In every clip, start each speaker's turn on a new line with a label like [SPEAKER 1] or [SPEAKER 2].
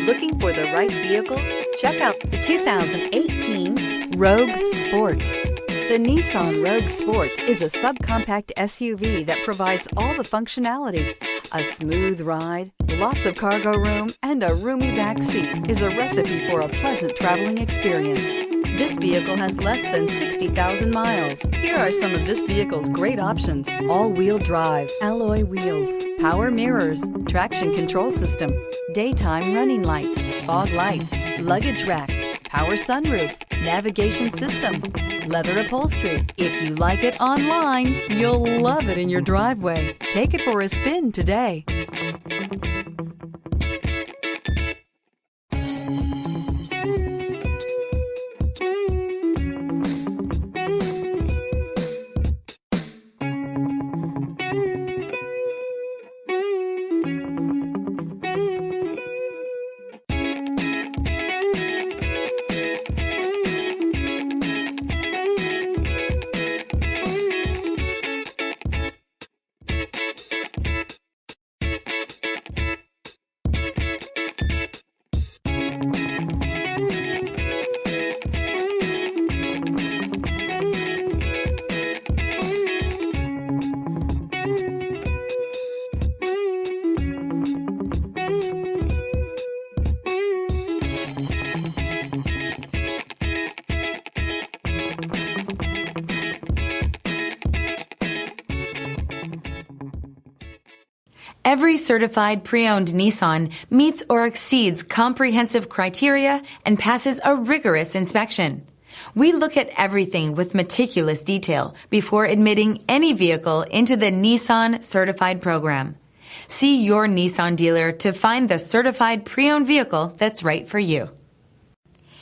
[SPEAKER 1] Looking for the right vehicle? Check out the 2018 Rogue Sport. The Nissan Rogue Sport is a subcompact SUV that provides all the functionality. A smooth ride, lots of cargo room, and a roomy back seat is a recipe for a pleasant traveling experience. This vehicle has less than 60,000 miles. Here are some of this vehicle's great options: all-wheel drive, alloy wheels, power mirrors, traction control system, daytime running lights, fog lights, luggage rack, power sunroof, navigation system, leather upholstery. If you like it online, you'll love it in your driveway. Take it for a spin today.
[SPEAKER 2] Every certified pre-owned Nissan meets or exceeds comprehensive criteria and passes a rigorous inspection. We look at everything with meticulous detail before admitting any vehicle into the Nissan Certified Program. See your Nissan dealer to find the certified pre-owned vehicle that's right for you.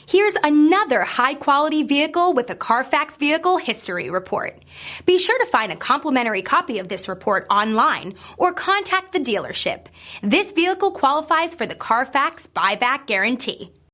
[SPEAKER 3] Here's another high-quality vehicle with a Carfax Vehicle History Report. Be sure to find a complimentary copy of this report online or contact the dealership. This vehicle qualifies for the Carfax Buyback Guarantee.